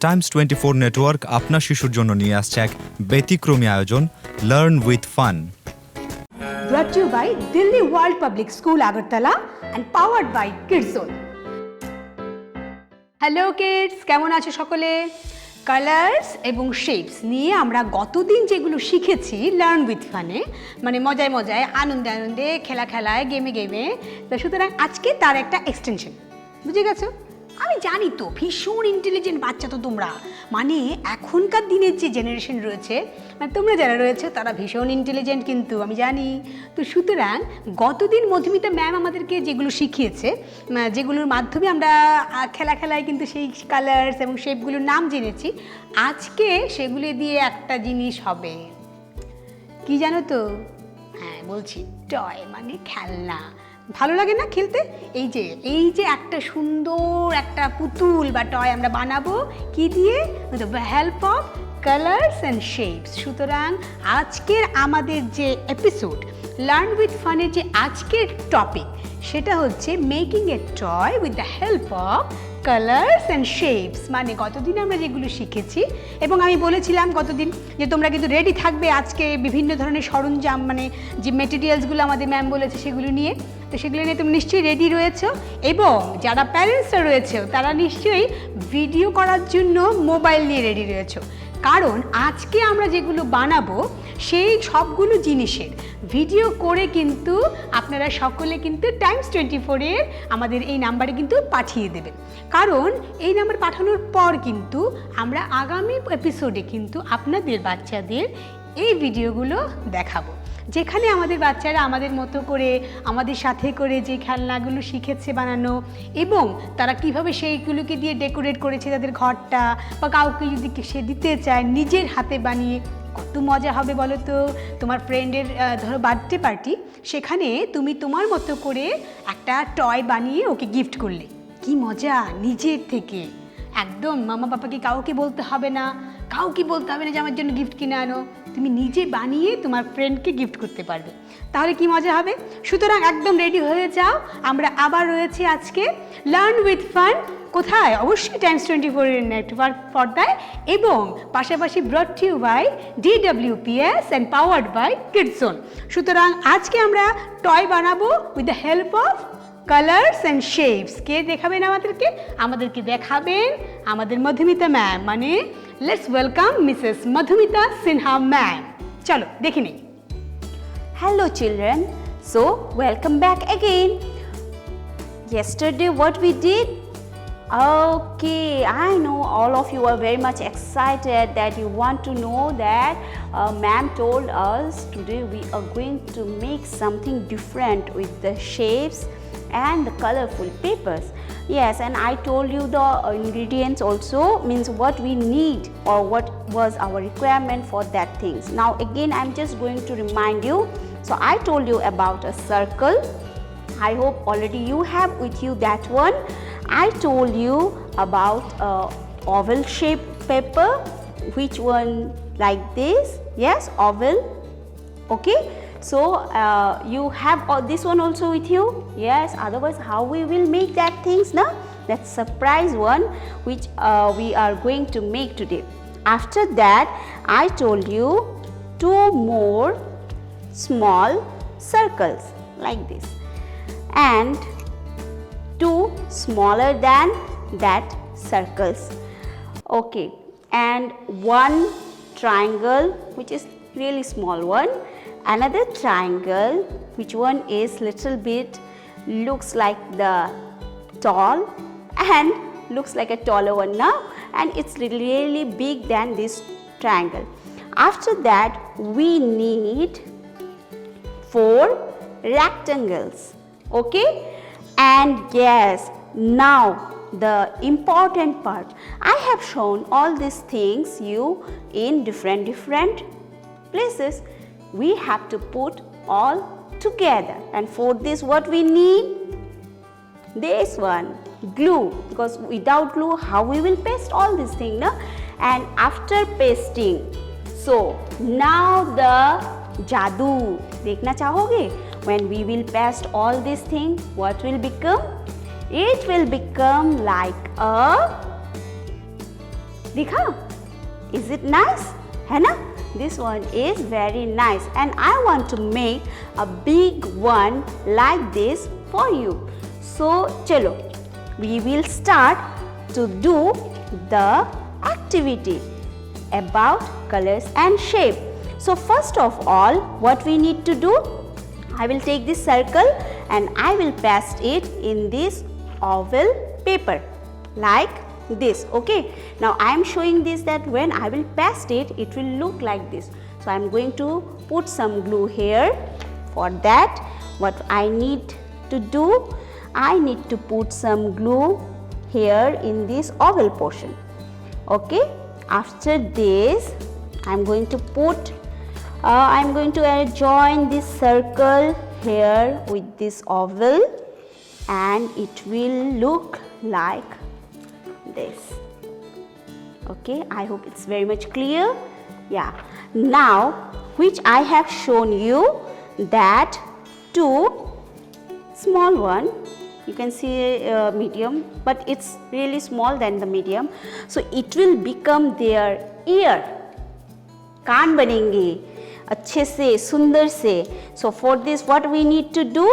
Times 24 network আপনার শিশুর জন্য নিয়ে আসছে এক ব্যতিক্রমী আয়োজন learn with fun. Brought to you by Delhi World Public School Agartala and powered by Kidzone. Hello kids, কেমন আছো সকলে? কালার্স এবং শেপস নিয়ে আমরা গতদিন যেগুলো শিখেছি লার্ন উইথ ফানে, মানে মজায় মজায়, আনন্দে আনন্দে, খেলা খেলায়, গেমে গেমে, তো সুতরাং আজকে তার একটা এক্সটেনশন, বুঝে গেছো? আমি জানি তো ভীষণ ইন্টেলিজেন্ট বাচ্চা তো তোমরা, মানে এখনকার দিনের যে জেনারেশন রয়েছে, মানে তোমরা যারা রয়েছে তারা ভীষণ ইন্টেলিজেন্ট, কিন্তু আমি জানি। তো সুতরাং গতদিন মধুমিতা ম্যাম আমাদেরকে যেগুলো শিখিয়েছে, যেগুলোর মাধ্যমে আমরা খেলা খেলায় কিন্তু সেই কালার্স এবং শেপগুলোর নাম জেনেছি, আজকে সেগুলো দিয়ে একটা জিনিস হবে। কি জানো তো? হ্যাঁ বলছি, টয় মানে খেলনা। ভালো লাগে না খেলতে? এই যে একটা সুন্দর একটা পুতুল বা টয় আমরা বানাবো কি দিয়ে? With the help of colours and shapes. সুতরাং আজকের আমাদের যে এপিসোড লার্ন উইথ ফানের যে আজকের টপিক, সেটা হচ্ছে making A toy with the help of colours and shapes. মানে গতদিন আমরা যেগুলো শিখেছি, এবং আমি বলেছিলাম গতদিন যে তোমরা কিন্তু রেডি থাকবে আজকে বিভিন্ন ধরনের সরঞ্জাম, মানে যে মেটেরিয়ালসগুলো আমাদের ম্যাম বলেছে সেগুলো নিয়ে। তো সেগুলো নিয়ে তুমি নিশ্চয়ই রেডি রয়েছো, এবং যারা প্যারেন্টসরা রয়েছে তারা নিশ্চয়ই ভিডিও করার জন্য মোবাইল নিয়ে রেডি রয়েছো, কারণ আজকে আমরা যেগুলো বানাবো সেই সবগুলো জিনিসের ভিডিও করে কিন্তু আপনারা সকলে কিন্তু টাইমস 24-এর আমাদের এই নাম্বারে কিন্তু পাঠিয়ে দেবেন। কারণ এই নাম্বার পাঠানোর পর কিন্তু আমরা আগামী এপিসোডে কিন্তু আপনাদের বাচ্চাদের এই ভিডিওগুলো দেখাবো, যেখানে আমাদের বাচ্চারা আমাদের মতো করে, আমাদের সাথে করে যে খেলনাগুলো শিখেছে বানানো, এবং তারা কিভাবে সেইগুলোকে দিয়ে ডেকোরেট করেছে তাদের ঘরটা, বা কাউকে যদি সে দিতে চায় নিজের হাতে বানিয়ে, কত মজা হবে বলো তো? তোমার ফ্রেন্ডের ধরো বার্থডে পার্টি, সেখানে তুমি তোমার মতো করে একটা টয় বানিয়ে ওকে গিফট করলে, কি মজা! নিজের থেকে একদম মামা বাবাকে কাউকে বলতে হবে না, যে আমার জন্য গিফট কিনে আনো, তুমি নিজে বানিয়ে তোমার ফ্রেন্ডকে গিফট করতে পারবে। তাহলে কি মজা হবে? সুতরাং একদম রেডি হয়ে যাও, আমরা আবার রয়েছি আজকে লার্ন উইথ ফান। কোথায়? অবশ্যই টাইমস 24-এর নেটওয়ার্ক পর্দায়, এবং পাশাপাশি brought to you by DWPS and powered by Kidzone. সুতরাং আজকে আমরা টয় বানাবো with the help of colours and shapes. কে দেখাবেন আমাদেরকে দেখাবেন আমাদের মধুমিতা ম্যাম, মানে let's welcome Mrs Madhumita Sinha ma'am. চলো দেখে নিই। Hello children, so welcome back again. Yesterday what we did? Okay, I know all of you are very much excited that you want to know that ma'am told us today we are going to make something different with the shapes and the colorful papers. Yes, and I told you the ingredients also, means what we need or what was our requirement for that things. Now again I'm just going to remind you. So I told you about a circle. I hope already you have with you that one. I told you about a oval shaped paper, which one like this? Yes, oval. Okay, so you have this one also with you. Yes, otherwise how we will make that things now? That surprise one which we are going to make today. After that I told you two more small circles like this, and two smaller than that circles. Okay, and one triangle which is really small one, another triangle which one is little bit looks like the tall and looks like a taller one now, and it's really big than this triangle. After that we need four rectangles. Okay, and yes, now the important part, I have shown all these things you in different places. We have to put all together, and for this what we need? This one, glue, because without glue how we will paste all these things, no? And after pasting, so now the jadoo dekhna chahoge? When we will paste all these things, what will become? It will become like a दिखा? Is it nice? है ना? This one is very nice and I want to make a big one like this for you. So चलो, we will start to do the activity about colors and shape. So first of all, what we need to do? I will take this circle and I will paste it in this oval paper like this. Okay, now I am showing this that when I will paste it, it will look like this. So I am going to put some glue here. For that, what I need to do, I need to put some glue here in this oval portion. Okay, after this I am going to put join this circle here with this oval and it will look like this. Okay, I hope it's very much clear. Yeah, now which I have shown you that two small one, you can see medium, but it's really small than the medium, so it will become their ear. कान बनेंगे अच्छे से, सुंदर से. So for this what we need to do?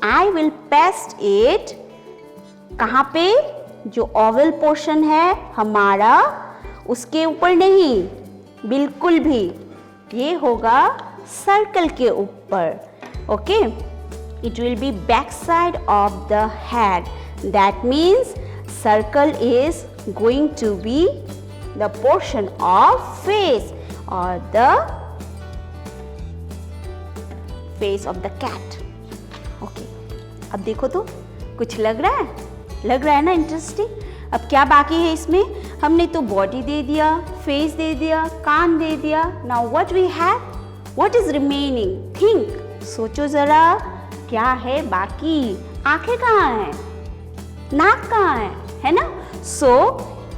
I will paste it कहाँ पे? जो oval portion है हमारा, उसके ऊपर नहीं, बिल्कुल भी. ये होगा circle के ऊपर. Okay? It will be back side of the head. That means circle is going to be the portion of face or the face of the cat. Okay. अब देखो तो कुछ लग रहा है ना इंटरेस्टिंग. अब क्या बाकी है इसमें? हमने तो बॉडी दे दिया, फेस दे दिया, कान दे दिया. Now what we have? What is remaining? Think, सोचो जरा, क्या है बाकी? आंखें कहाँ हैं? नाक कहाँ है ना? सो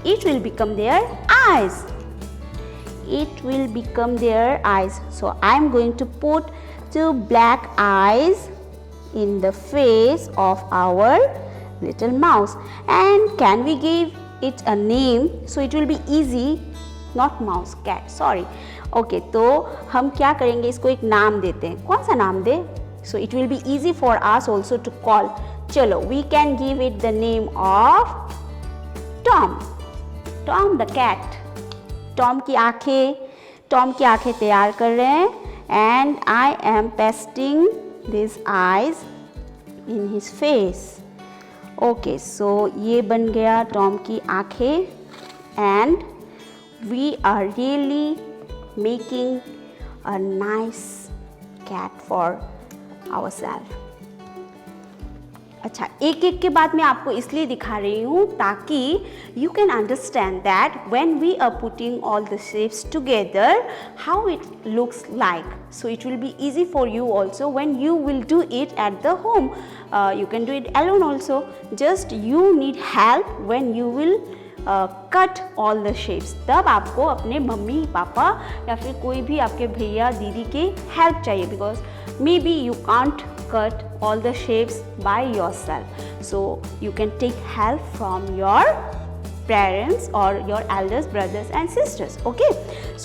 it will become their eyes. It will become their eyes. So I am going to put two black eyes in the face of our little mouse. And can we give it a name? So it will be easy. Not mouse, cat, sorry. Okay, तो हम क्या करेंगे? इसको एक नाम देते हैं. कौन सा नाम दे? So it will be easy for us also to call. चलो, we can give it the name of Tom. Tom the cat. Tom की आंखें तैयार कर रहे हैं and I am pasting this eyes in his face. Okay, so ये बन गया टॉम की आंखें and we are really making a nice cat for ourselves. अच्छा, एक एक के बाद मैं आपको इसलिए दिखा रही हूँ ताकि you can understand that when we are putting all the shapes together how it looks like. So it will be easy for you also when you will do it at the home. You can do it alone also. Just you need help when you will cut all the shapes. तब आपको अपने mummy papa या फिर कोई भी आपके भैया दीदी की हेल्प चाहिए because maybe you can't cut all the shapes by yourself. So you can take help from your parents or your elders, brothers and sisters. Okay,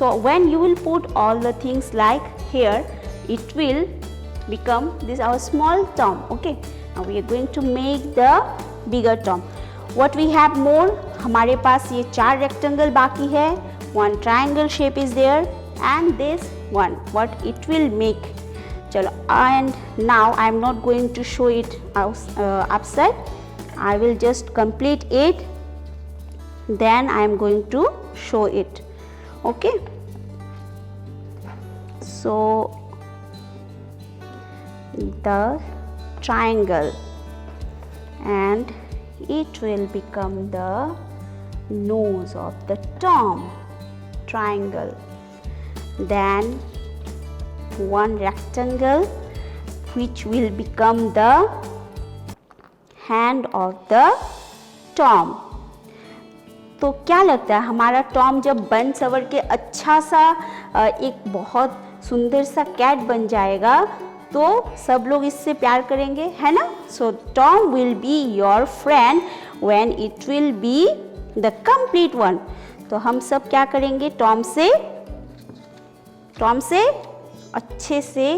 so when you will put all the things like here, it will become this our small Tom. Okay, now we are going to make the bigger Tom. What we have more? हमारे पास ये 4 rectangle बाकी है, 1 triangle shape is there and this one what it will make. चलो, and now I am not going to show it upside. I will just complete it, then I am going to show it. Okay, so the triangle and it will become the nose of the Tom. Triangle, then one rectangle which will become the hand of the Tom. तो क्या लगता है हमारा Tom जब बन सवर के अच्छा सा एक बहुत सुंदर सा कैट बन जाएगा तो सब लोग इससे प्यार करेंगे, है ना? So Tom will be your friend when it will be the complete one. तो हम सब क्या करेंगे, टॉम से अच्छे से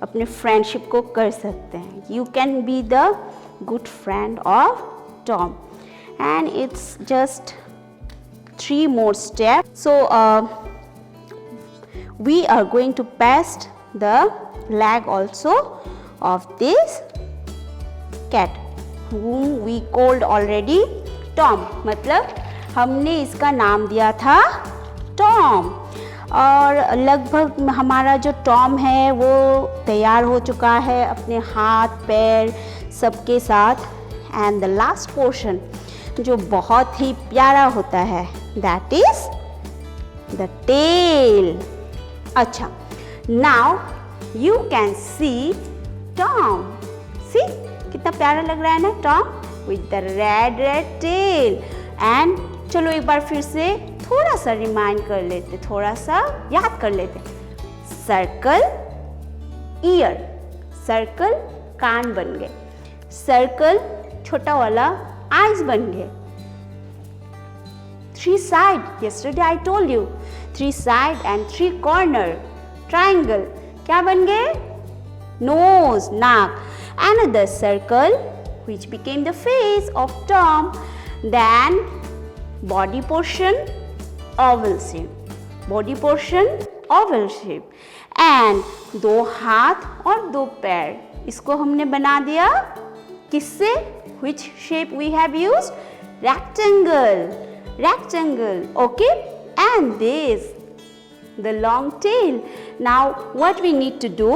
अपने फ्रेंडशिप को कर सकते हैं. You can be the good friend of Tom. And it's just 3 more steps. So we are going to paste the leg also of this cat whom we called already Tom. मतलब हमने इसका नाम दिया था टॉम. और लगभग हमारा जो टॉम है वो तैयार हो चुका है अपने हाथ पैर सबके साथ. एंड द लास्ट पोर्शन जो बहुत ही प्यारा होता है, that is the tail. अच्छा, now you can see Tom. See कितना प्यारा लग रहा है ना Tom with the red tail. And चलो एक बार फिर से थोड़ा सा रिमाइंड कर लेते, थोड़ा सा याद कर लेते. सर्कल ईयर, सर्कल कान बन गए, सर्कल छोटा वाला आइज बन गए. 3 side, yesterday I told you, 3 side and 3 corner, triangle, क्या बन गए, nose, नाक. Another circle which became the face of Tom. Then body portion, oval shape, body portion, oval shape. And 2 हाथ और 2 पैर, इसको हमने बना दिया किससे, which shape we have used, rectangle. Okay. And this the long tail. Now what we need to do,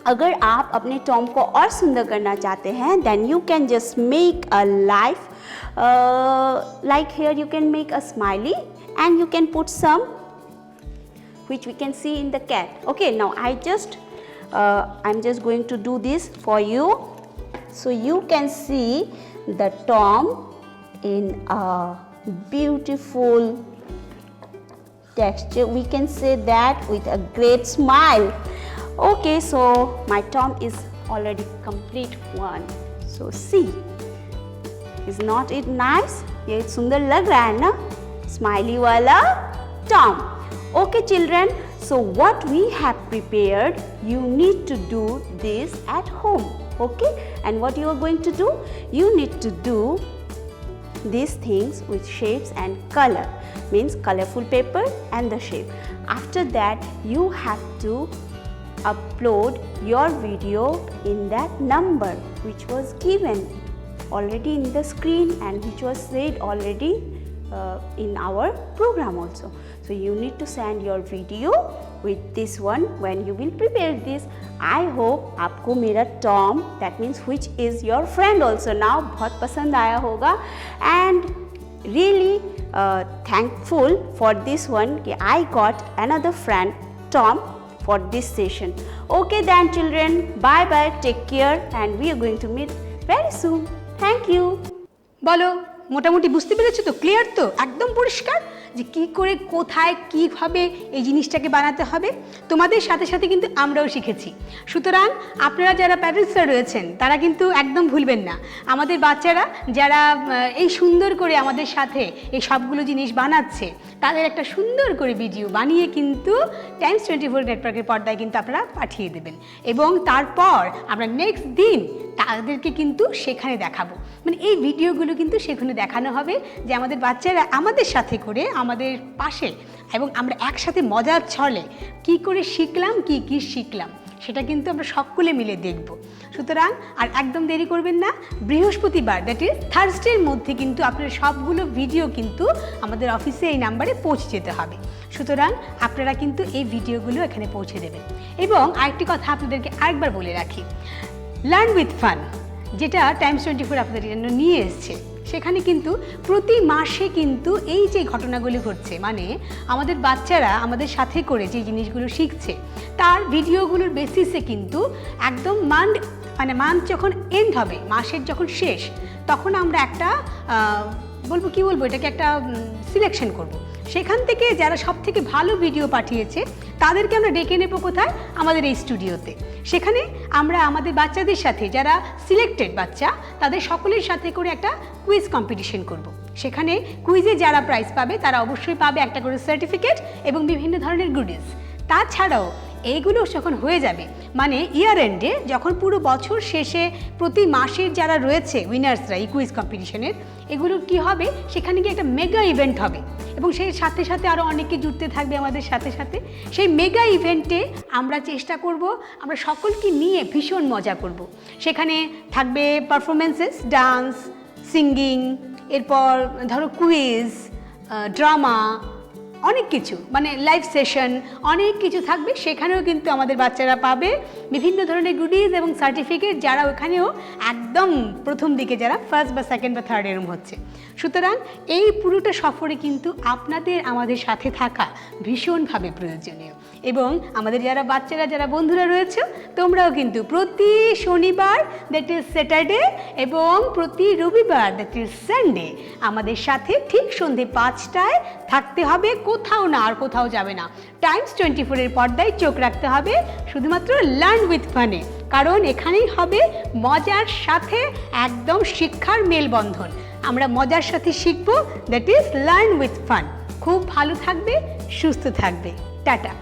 अगर आप अपने टॉम को और सुंदर करना चाहते हैं, then you can just make a life like here you can make a smiley and you can put some which we can see in the cat. Okay, now I'm just going to do this for you so you can see the Tom in a beautiful texture. We can say that with a great smile. Okay, so my Tom is already complete one. So see, is not it nice? ये सुंदर लग रहा है ना, smiley वाला Tom. Okay children, so what we have prepared, you need to do this at home. Okay, and what you are going to do, you need to do these things with shapes and color, means colorful paper and the shape. After that you have to upload your video in that number which was given already in the screen and which was said already in our program also. So you need to send your video with this one when you will prepare this. I hope आपको मेरा Tom, that means which is your friend also now, बहुत पसंद आया होगा. And really thankful for this one कि I got another friend Tom for this session. Okay then children, bye bye, take care and we are going to meet very soon. Thank you. বলো, মোটামুটি বুঝতে পেরেছো তো, clear তো, একদম পরিষ্কার যে কি করে কোথায় কিভাবে এই জিনিসটাকে বানাতে হবে. তোমাদের সাথে সাথে কিন্তু আমরাও শিখেছি. সুতরাং আপনারা যারা প্যারেন্টসরা রয়েছেন তারা কিন্তু একদম ভুলবেন না, আমাদের বাচ্চারা যারা এই সুন্দর করে আমাদের সাথে এই সবগুলো জিনিস বানাচ্ছে তাদের একটা সুন্দর করে ভিডিও বানিয়ে কিন্তু টাইমস 24 নেটওয়ার্কের পর্দায় কিন্তু আপনারা পাঠিয়ে দেবেন এবং তারপর আমরা নেক্সট দিন তাদেরকে কিন্তু সেখানে দেখাবো. মানে এই ভিডিওগুলো কিন্তু সেখানে দেখানো হবে যে আমাদের বাচ্চারা আমাদের সাথে করে আমাদের পাশে এবং আমরা একসাথে মজার ছলে কি করে শিখলাম, কি শিখলাম সেটা কিন্তু আমরা সকলে মিলে দেখব. সুতরাং আর একদম দেরি করবেন না, বৃহস্পতিবার দ্যাট ইজ থার্সডের মধ্যে কিন্তু আপনার সবগুলো ভিডিও কিন্তু আমাদের অফিসে এই নাম্বারে পৌঁছে যেতে হবে. সুতরাং আপনারা কিন্তু এই ভিডিওগুলো এখানে পৌঁছে দেবেন. এবং আরেকটি কথা আপনাদেরকে আরেকবার বলে রাখি, লার্ন উইথ ফান যেটা টাইমস 24 আপনাদের জন্য নিয়ে এসছে, সেখানে কিন্তু প্রতি মাসে কিন্তু এই যে ঘটনাগুলি ঘটছে, মানে আমাদের বাচ্চারা আমাদের সাথে করে যে জিনিসগুলো শিখছে তার ভিডিওগুলোর বেসিসে কিন্তু একদম মান্থ যখন এন্ড হবে, মাসের যখন শেষ, তখন আমরা একটা বলবো এটাকে একটা সিলেকশন করব. সেখান থেকে যারা সব থেকে ভালো ভিডিও পাঠিয়েছে তাদেরকে আমরা ডেকে নেব কোথায়, আমাদের এই স্টুডিওতে. সেখানে আমরা আমাদের বাচ্চাদের সাথে যারা সিলেক্টেড বাচ্চা তাদের সকলের সাথে করে একটা কুইজ কম্পিটিশন করব. সেখানে কুইজে যারা প্রাইজ পাবে তারা অবশ্যই পাবে একটা করে সার্টিফিকেট এবং বিভিন্ন ধরনের গুডিজ। তাছাড়াও এইগুলো যখন হয়ে যাবে, মানে ইয়ার এন্ডে যখন পুরো বছর শেষে প্রতি মাসের যারা রয়েছে উইনার্সরা এই কুইজ কম্পিটিশনের, এগুলোর কি হবে, সেখানে গিয়ে একটা মেগা ইভেন্ট হবে এবং সেই সাথে সাথে আরও অনেকে জুড়তে থাকবে আমাদের সাথে সাথে। সেই মেগা ইভেন্টে আমরা চেষ্টা করব আমরা সকলকে নিয়ে ভীষণ মজা করব। সেখানে থাকবে পারফরমেন্সেস, ডান্স, সিঙ্গিং, এরপর ধরো কুইজ, ড্রামা, অনেক কিছু, মানে লাইভ সেশন, অনেক কিছু থাকবে। সেখানেও কিন্তু আমাদের বাচ্চারা পাবে বিভিন্ন ধরনের গুডিজ এবং সার্টিফিকেট, যারা ওখানেও একদম প্রথম দিকে যারা ফার্স্ট বা সেকেন্ড বা থার্ড এরম হচ্ছে। সুতরাং এই পুরোটা সফরে কিন্তু আপনাদের আমাদের সাথে থাকা ভীষণভাবে প্রয়োজনীয়। এবং আমাদের যারা বাচ্চারা, যারা বন্ধুরা রয়েছে, তোমরাও কিন্তু প্রতি শনিবার দ্যাট ইজ স্যাটারডে এবং প্রতি রবিবার দ্যাট ইজ সানডে আমাদের সাথে ঠিক সন্ধে 5টায় থাকতে হবে, কোথাও না, আর কোথাও যাবে না। টাইমস 24-এর পর্দায় চোখ রাখতে হবে শুধুমাত্র লার্ন উইথ ফানে, কারণ এখানেই হবে মজার সাথে একদম শিক্ষার মেলবন্ধন। আমরা মজার সাথে শিখবো, that is learn with fun. খুব ভালো থাকবে, সুস্থ থাকবে। টাটা।